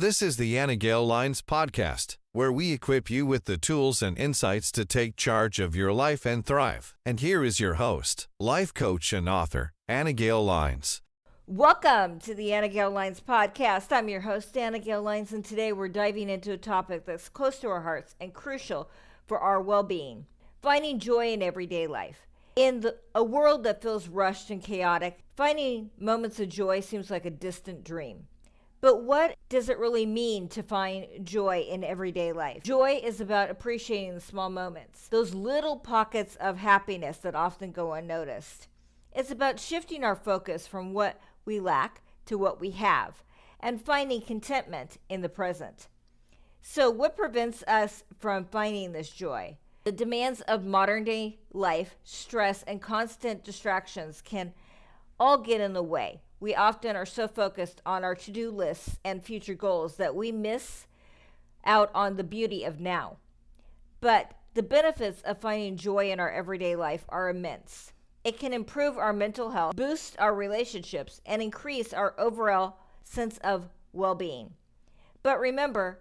This is the Anna Gale Lines Podcast, where we equip you with the tools and insights to take charge of your life and thrive. And here is your host, life coach and author, Anna Gale Lines. Welcome to the Anna Gale Lines Podcast. I'm your host, Anna Gale Lines, and today we're diving into a topic that's close to our hearts and crucial for our well-being: finding joy in everyday life. In a world that feels rushed and chaotic, finding moments of joy seems like a distant dream. But what does it really mean to find joy in everyday life? Joy is about appreciating the small moments, those little pockets of happiness that often go unnoticed. It's about shifting our focus from what we lack to what we have and finding contentment in the present. So what prevents us from finding this joy? The demands of modern day life, stress, and constant distractions can all get in the way. We often are so focused on our to-do lists and future goals that we miss out on the beauty of now. But the benefits of finding joy in our everyday life are immense. It can improve our mental health, boost our relationships, and increase our overall sense of well-being. But remember,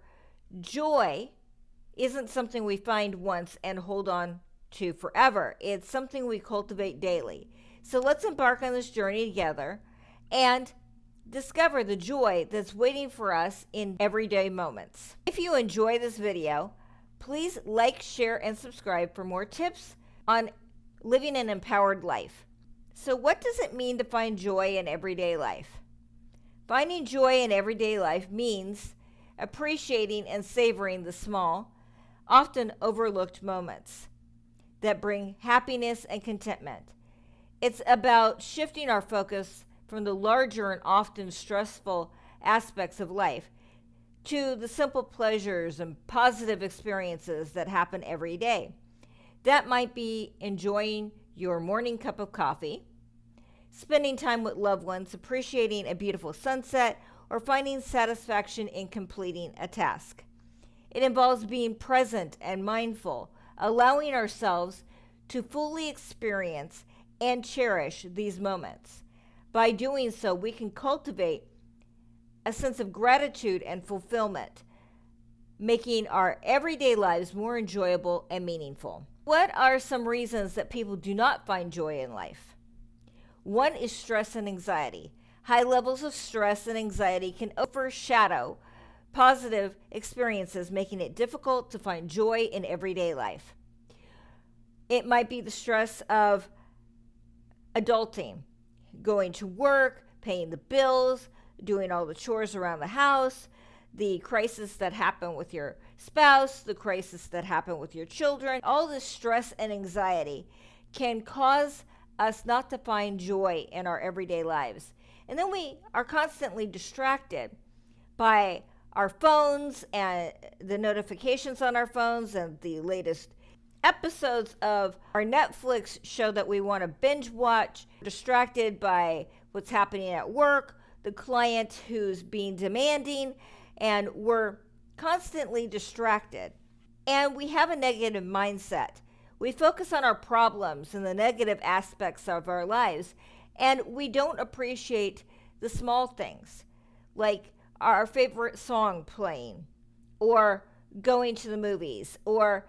joy isn't something we find once and hold on to forever. It's something we cultivate daily. So let's embark on this journey together and discover the joy that's waiting for us in everyday moments. If you enjoy this video, please like, share, and subscribe for more tips on living an empowered life. So what does it mean to find joy in everyday life? Finding joy in everyday life means appreciating and savoring the small, often overlooked moments that bring happiness and contentment. It's about shifting our focus from the larger and often stressful aspects of life to the simple pleasures and positive experiences that happen every day. That might be enjoying your morning cup of coffee, spending time with loved ones, appreciating a beautiful sunset, or finding satisfaction in completing a task. It involves being present and mindful, allowing ourselves to fully experience and cherish these moments. By doing so, we can cultivate a sense of gratitude and fulfillment, making our everyday lives more enjoyable and meaningful. What are some reasons that people do not find joy in life? One is stress and anxiety. High levels of stress and anxiety can overshadow positive experiences, making it difficult to find joy in everyday life. It might be the stress of adulting, going to work, paying the bills, doing all the chores around the house, the crisis that happen with your spouse, the crisis that happen with your children. All this stress and anxiety can cause us not to find joy in our everyday lives. And then we are constantly distracted by our phones and the notifications on our phones and the latest episodes of our Netflix show that we want to binge watch, distracted by what's happening at work, the client who's being demanding, and we're constantly distracted. And we have a negative mindset. We focus on our problems and the negative aspects of our lives, and we don't appreciate the small things, like our favorite song playing, or going to the movies, or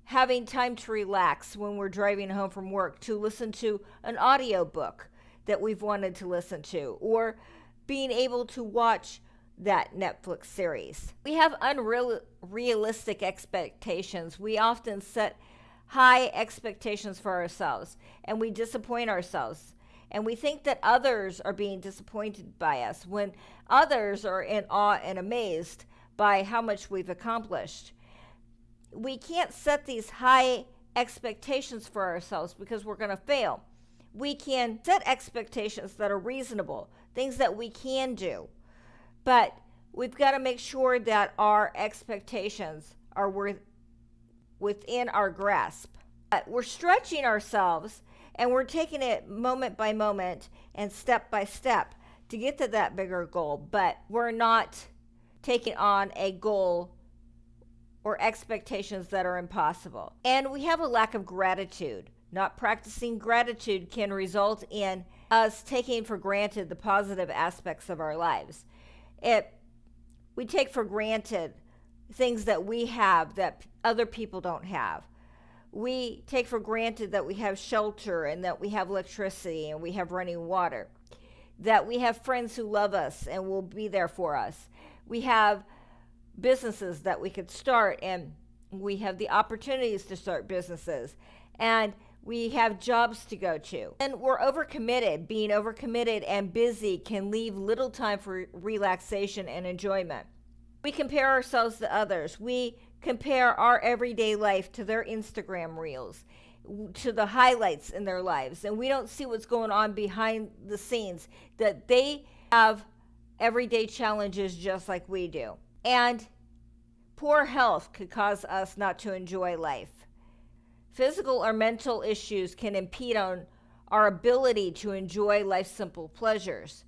having time to relax when we're driving home from work to listen to an audio book that we've wanted to listen to, or being able to watch that Netflix series. We have unrealistic expectations. We often set high expectations for ourselves, and we disappoint ourselves. And we think that others are being disappointed by us when others are in awe and amazed by how much we've accomplished. We can't set these high expectations for ourselves because we're going to fail. We can set expectations that are reasonable, things that we can do. But we've got to make sure that our expectations are within our grasp. But we're stretching ourselves and we're taking it moment by moment and step by step to get to that bigger goal. But we're not taking on a goal or expectations that are impossible. And we have a lack of gratitude. Not practicing gratitude can result in us taking for granted the positive aspects of our lives. We take for granted things that we have that other people don't have. We take for granted that we have shelter and that we have electricity and we have running water, that we have friends who love us and will be there for us. We have businesses that we could start, and we have the opportunities to start businesses, and we have jobs to go to. And we're overcommitted. Being overcommitted and busy can leave little time for relaxation and enjoyment. We compare ourselves to others. We compare our everyday life to their Instagram reels, to the highlights in their lives, and we don't see what's going on behind the scenes, that they have everyday challenges just like we do. And poor health could cause us not to enjoy life. Physical or mental issues can impede on our ability to enjoy life's simple pleasures.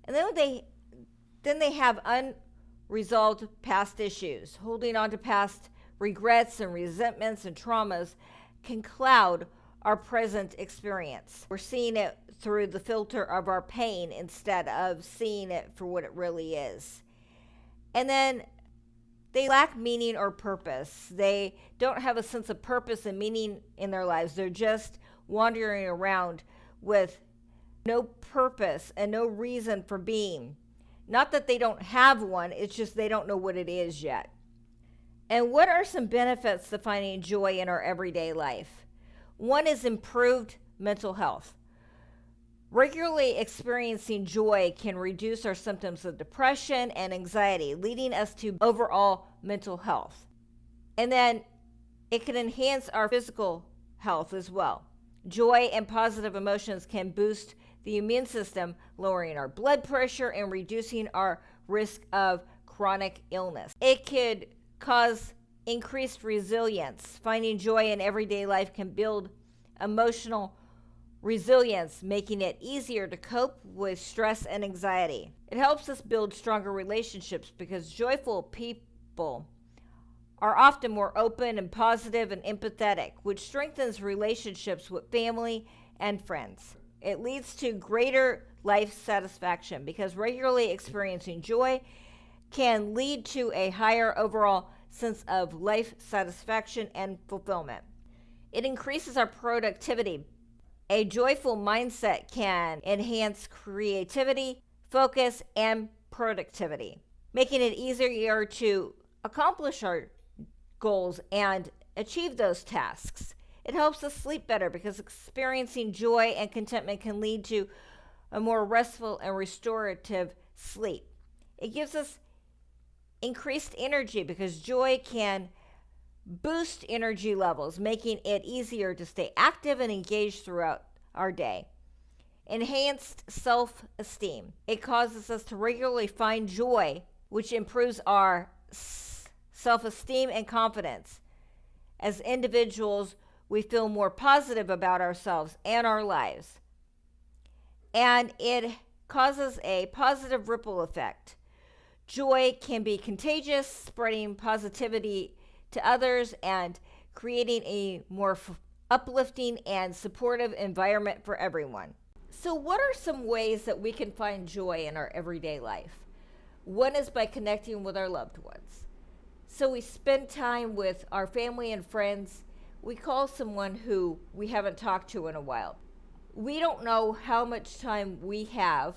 And then they have unresolved past issues. Holding on to past regrets and resentments and traumas can cloud our present experience. We're seeing it through the filter of our pain instead of seeing it for what it really is. And then they lack meaning or purpose. They don't have a sense of purpose and meaning in their lives. They're just wandering around with no purpose and no reason for being. Not that they don't have one, it's just they don't know what it is yet. And what are some benefits to finding joy in our everyday life? One is improved mental health. Regularly experiencing joy can reduce our symptoms of depression and anxiety, leading us to overall mental health. And then it can enhance our physical health as well. Joy and positive emotions can boost the immune system, lowering our blood pressure and reducing our risk of chronic illness. It could cause increased resilience. Finding joy in everyday life can build emotional resilience, making it easier to cope with stress and anxiety. It helps us build stronger relationships because joyful people are often more open and positive and empathetic, which strengthens relationships with family and friends. It leads to greater life satisfaction because regularly experiencing joy can lead to a higher overall sense of life satisfaction and fulfillment. It increases our productivity. A joyful mindset can enhance creativity, focus, and productivity, making it easier to accomplish our goals and achieve those tasks. It helps us sleep better because experiencing joy and contentment can lead to a more restful and restorative sleep. It gives us increased energy because joy can boost energy levels, making it easier to stay active and engaged throughout our day. Enhanced self-esteem. It causes us to regularly find joy, which improves our self-esteem and confidence. As individuals, we feel more positive about ourselves and our lives. And it causes a positive ripple effect. Joy can be contagious, spreading positivity to others and creating a more uplifting and supportive environment for everyone. So what are some ways that we can find joy in our everyday life? One is by connecting with our loved ones. So we spend time with our family and friends. We call someone who we haven't talked to in a while. We don't know how much time we have,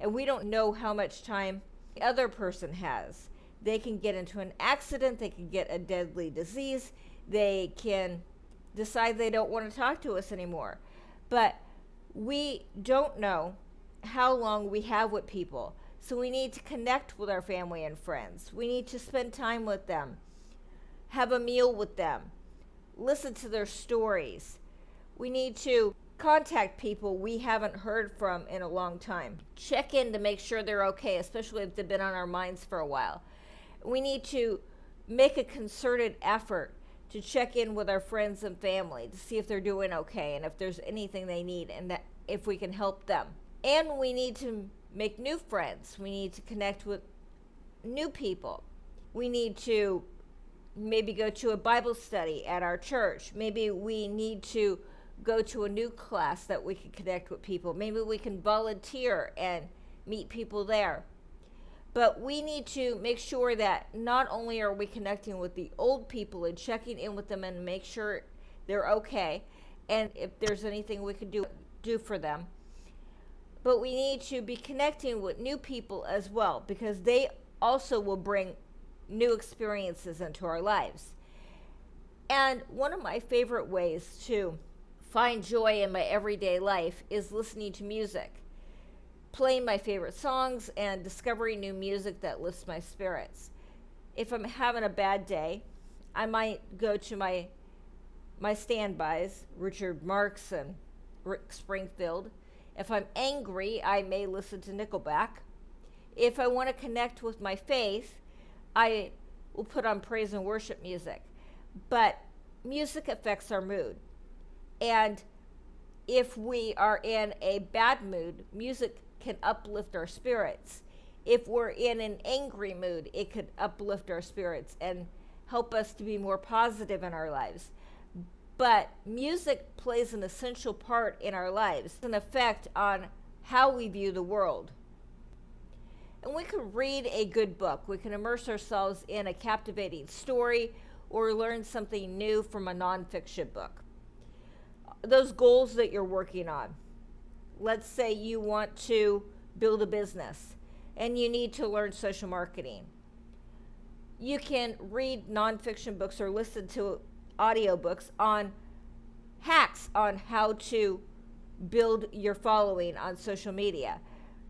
and we don't know how much time the other person has. They can get into an accident, they can get a deadly disease, they can decide they don't want to talk to us anymore. But we don't know how long we have with people. So we need to connect with our family and friends. We need to spend time with them, have a meal with them, listen to their stories. We need to contact people we haven't heard from in a long time. Check in to make sure they're okay, especially if they've been on our minds for a while. We need to make a concerted effort to check in with our friends and family to see if they're doing okay and if there's anything they need and that if we can help them. And we need to make new friends. We need to connect with new people. We need to maybe go to a Bible study at our church. Maybe we need to go to a new class that we can connect with people. Maybe we can volunteer and meet people there. But we need to make sure that not only are we connecting with the old people and checking in with them and make sure they're okay, and if there's anything we could do for them, but we need to be connecting with new people as well, because they also will bring new experiences into our lives. And one of my favorite ways to find joy in my everyday life is listening to music, playing my favorite songs, and discovering new music that lifts my spirits. If I'm having a bad day, I might go to my standbys, Richard Marx and Rick Springfield. If I'm angry, I may listen to Nickelback. If I want to connect with my faith, I will put on praise and worship music. But music affects our mood. And if we are in a bad mood, music can uplift our spirits. If we're in an angry mood, it could uplift our spirits and help us to be more positive in our lives. But music plays an essential part in our lives, an effect on how we view the world. And we can read a good book. We can immerse ourselves in a captivating story or learn something new from a nonfiction book. Those goals that you're working on. Let's say you want to build a business and you need to learn social marketing. You can read nonfiction books or listen to audiobooks on hacks on how to build your following on social media,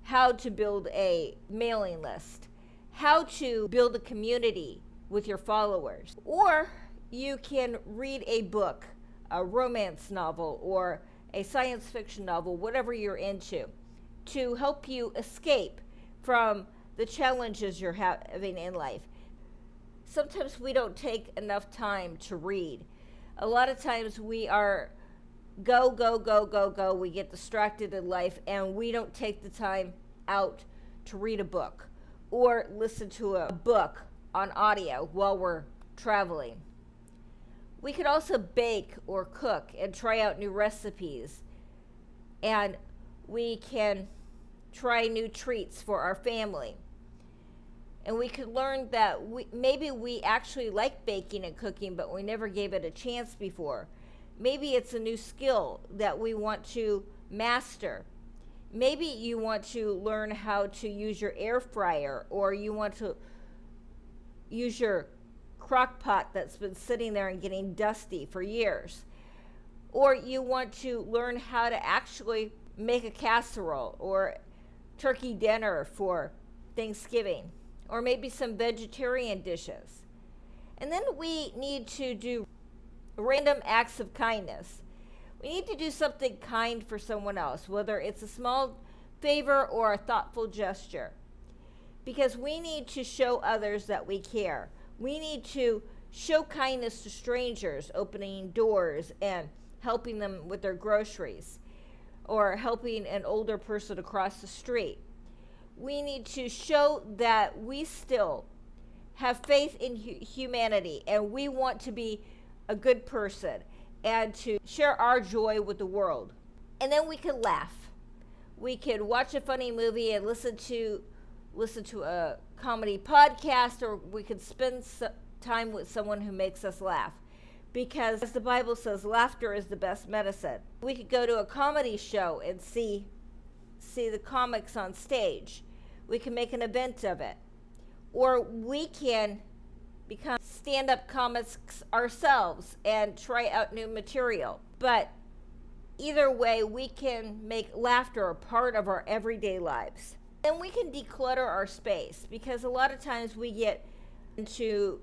how to build a mailing list, how to build a community with your followers. Or you can read a book, a romance novel or a science fiction novel, whatever you're into, to help you escape from the challenges you're having in life. Sometimes we don't take enough time to read. A lot of times we are go. We get distracted in life and we don't take the time out to read a book or listen to a book on audio while we're traveling. We could also bake or cook and try out new recipes. And we can try new treats for our family. And we could learn that maybe we actually like baking and cooking, but we never gave it a chance before. Maybe it's a new skill that we want to master. Maybe you want to learn how to use your air fryer, or you want to use your crock pot that's been sitting there and getting dusty for years. Or you want to learn how to actually make a casserole or turkey dinner for Thanksgiving, or maybe some vegetarian dishes. And then we need to do random acts of kindness. We need to do something kind for someone else, whether it's a small favor or a thoughtful gesture, because we need to show others that we care. We need to show kindness to strangers, opening doors and helping them with their groceries, or helping an older person across the street. We need to show that we still have faith in humanity and we want to be a good person and to share our joy with the world. And then we can laugh. We can watch a funny movie and listen to a comedy podcast, or we could spend time with someone who makes us laugh. Because as the Bible says, laughter is the best medicine. We could go to a comedy show and see the comics on stage. We can make an event of it. Or we can become stand-up comics ourselves and try out new material. But either way, we can make laughter a part of our everyday lives. And we can declutter our space, because a lot of times we get into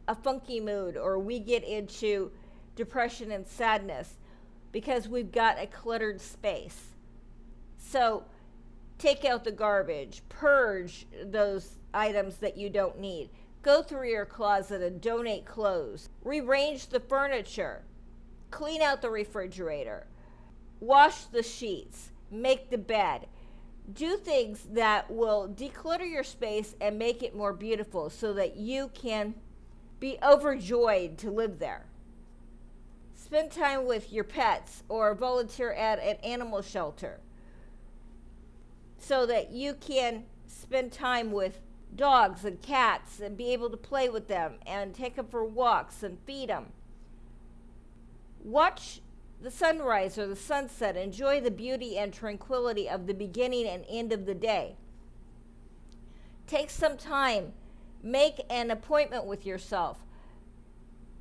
a funky mood, or we get into depression and sadness because we've got a cluttered space. So take out the garbage, purge those items that you don't need. Go through your closet and donate clothes. Rearrange the furniture. Clean out the refrigerator. Wash the sheets. Make the bed. Do things that will declutter your space and make it more beautiful so that you can be overjoyed to live there. Spend time with your pets or volunteer at an animal shelter so that you can spend time with dogs and cats and be able to play with them and take them for walks and feed them. Watch the sunrise or the sunset. Enjoy the beauty and tranquility of the beginning and end of the day. Take some time. Make an appointment with yourself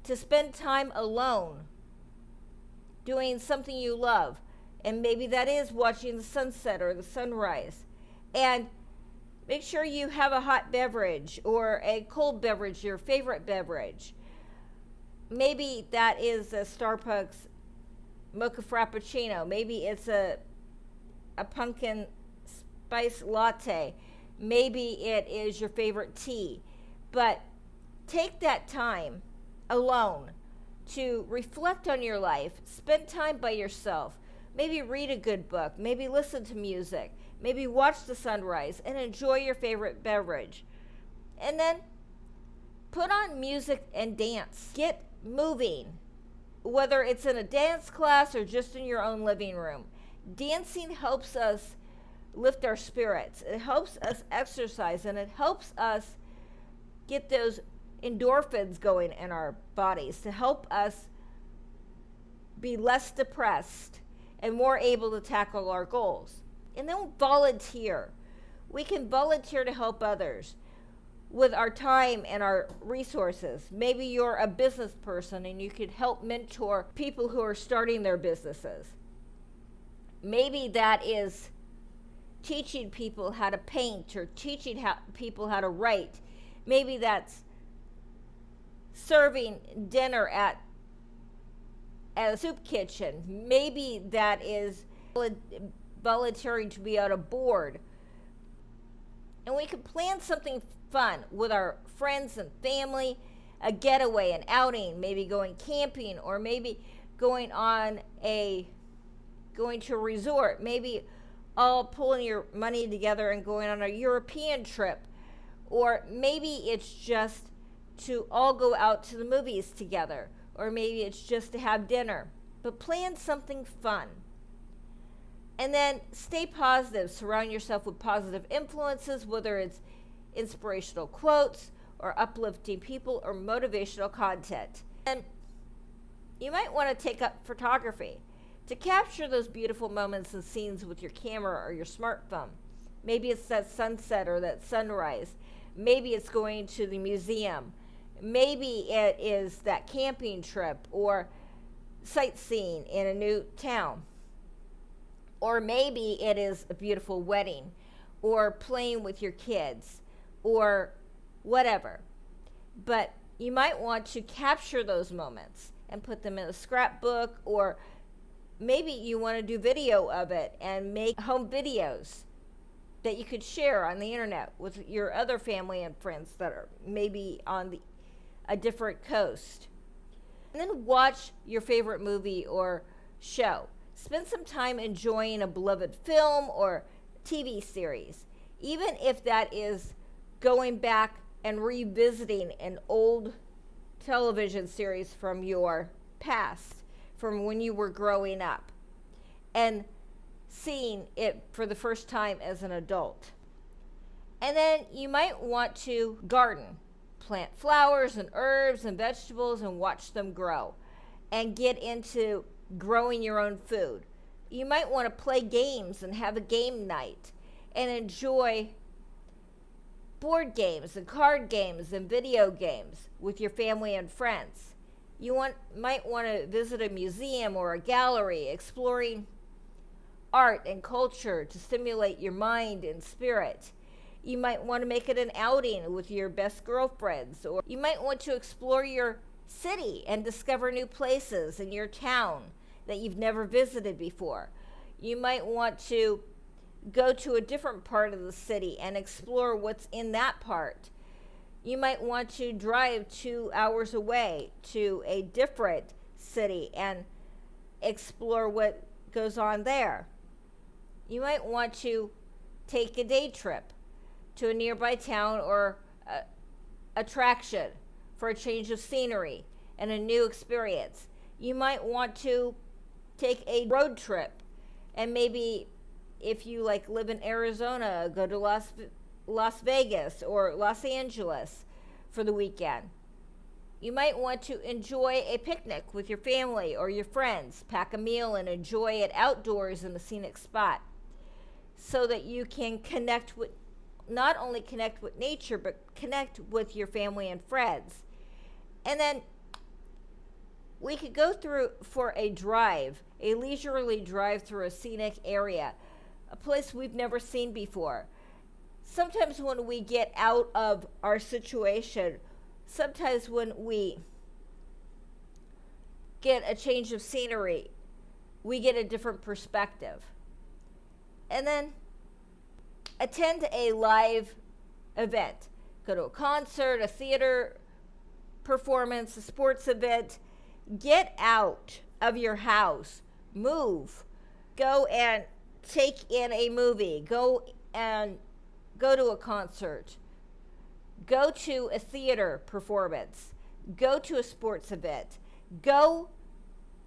to spend time alone doing something you love. And maybe that is watching the sunset or the sunrise. And make sure you have a hot beverage or a cold beverage, your favorite beverage. Maybe that is a Starbucks mocha frappuccino. Maybe it's a pumpkin spice latte. Maybe it is your favorite tea. But take that time alone to reflect on your life. Spend time by yourself. Maybe read a good book. Maybe listen to music. Maybe watch the sunrise and enjoy your favorite beverage. And then put on music and dance. Get moving, whether it's in a dance class or just in your own living room. Dancing helps us lift our spirits. It helps us exercise, and it helps us get those endorphins going in our bodies to help us be less depressed and more able to tackle our goals. And then volunteer. We can volunteer to help others with our time and our resources. Maybe you're a business person and you could help mentor people who are starting their businesses. Maybe that is teaching people how to paint or teaching people how to write. Maybe that's serving dinner at a soup kitchen. Maybe that is volunteering to be on a board. And we can plan something fun with our friends and family, a getaway, an outing, maybe going camping, or maybe going to a resort, maybe all pulling your money together and going on a European trip. Or maybe it's just to all go out to the movies together, or maybe it's just to have dinner. But plan something fun. And then stay positive. Surround yourself with positive influences, whether it's inspirational quotes or uplifting people or motivational content. And you might want to take up photography to capture those beautiful moments and scenes with your camera or your smartphone. Maybe it's that sunset or that sunrise. Maybe it's going to the museum. Maybe it is that camping trip or sightseeing in a new town. Or maybe it is a beautiful wedding or playing with your kids or whatever. But you might want to capture those moments and put them in a scrapbook, or maybe you want to do video of it and make home videos that you could share on the internet with your other family and friends that are maybe on a different coast. And then watch your favorite movie or show. Spend some time enjoying a beloved film or TV series, even if that is going back and revisiting an old television series from your past, from when you were growing up, and seeing it for the first time as an adult. And then you might want to garden, plant flowers and herbs and vegetables and watch them grow, and get into growing your own food. You might want to play games and have a game night and enjoy board games and card games and video games with your family and friends. You might want to visit a museum or a gallery, exploring art and culture to stimulate your mind and spirit. You might want to make it an outing with your best girlfriends, or you might want to explore your city and discover new places in your town that you've never visited before. You might want to go to a different part of the city and explore what's in that part. You might want to drive 2 hours away to a different city and explore what goes on there. You might want to take a day trip to a nearby town or attraction for a change of scenery and a new experience. You might want to take a road trip, and maybe if you live in Arizona, go to Las Las Vegas or Los Angeles for the weekend. You might want to enjoy a picnic with your family or your friends. Pack a meal and enjoy it outdoors in a scenic spot so that you can not only connect with nature, but connect with your family and friends. And then we could go through for a drive, a leisurely drive through a scenic area, a place we've never seen before. Sometimes when we get out of our situation, sometimes when we get a change of scenery, we get a different perspective. And then attend a live event. Go to a concert, a theater performance, a sports event. Get out of your house. Move. Go and take in a movie. Go to a concert. Go to a theater performance. Go to a sports event. Go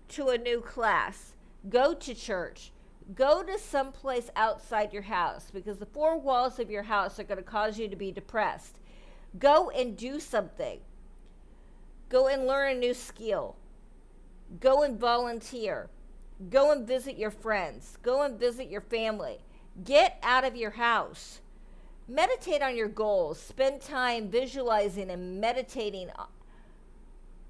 to a new class. Go to church. Go to someplace outside your house, because the four walls of your house are going to cause you to be depressed. Go and do something. Go and learn a new skill. Go and volunteer. Go and visit your friends. Go and visit your family. Get out of your house. Meditate on your goals. Spend time visualizing and meditating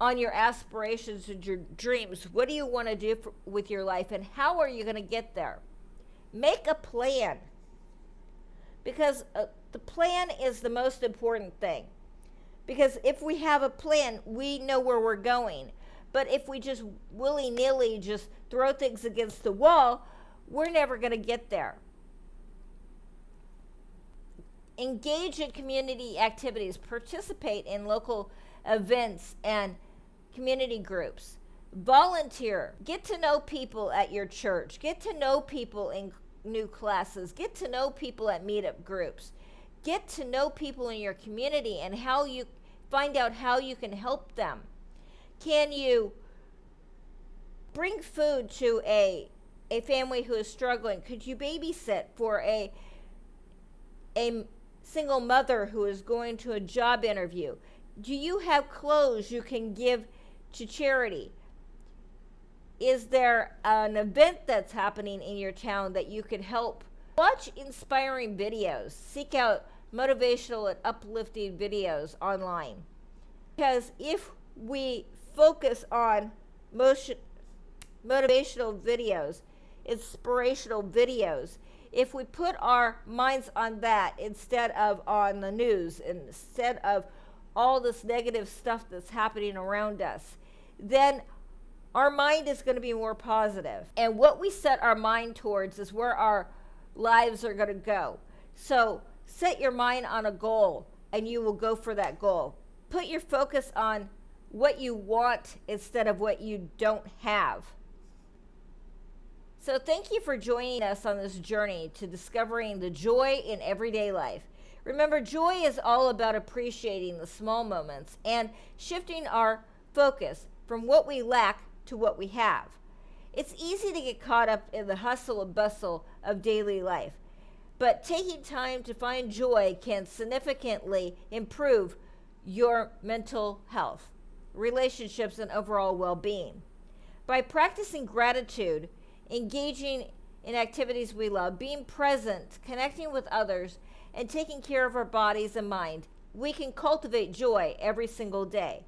on your aspirations and your dreams. What do you want to do with your life, and how are you going to get there? Make a plan, because the plan is the most important thing. Because if we have a plan, we know where we're going. But if we just willy-nilly just throw things against the wall, we're never going to get there. Engage in community activities. Participate in local events and community groups. Volunteer. Get to know people at your church. Get to know people in new classes. Get to know people at meetup groups. Get to know people in your community and find out how you can help them. Can you bring food to a family who is struggling? Could you babysit for a single mother who is going to a job interview? Do you have clothes you can give to charity? Is there an event that's happening in your town that you could help? Watch inspiring videos. Seek out motivational and uplifting videos online. Because if we focus on motivational videos, inspirational videos, if we put our minds on that instead of on the news, instead of all this negative stuff that's happening around us, then our mind is going to be more positive. And what we set our mind towards is where our lives are going to go. So set your mind on a goal and you will go for that goal. Put your focus on what you want instead of what you don't have. So thank you for joining us on this journey to discovering the joy in everyday life. Remember, joy is all about appreciating the small moments and shifting our focus from what we lack to what we have. It's easy to get caught up in the hustle and bustle of daily life, but taking time to find joy can significantly improve your mental health, relationships, and overall well-being. By practicing gratitude, engaging in activities we love, being present, connecting with others, and taking care of our bodies and mind, we can cultivate joy every single day.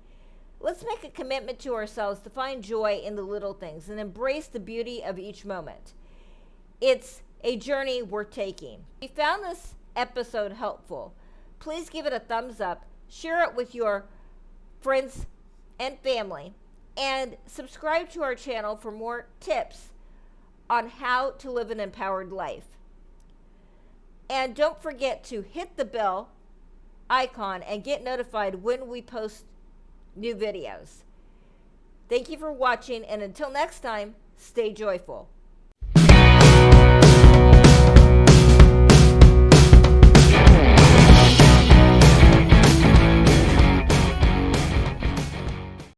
Let's make a commitment to ourselves to find joy in the little things and embrace the beauty of each moment. It's a journey worth taking. If you found this episode helpful, please give it a thumbs up, share it with your friends and family, and subscribe to our channel for more tips on how to live an empowered life. And don't forget to hit the bell icon and get notified when we post new videos. Thank you for watching, and until next time, stay joyful.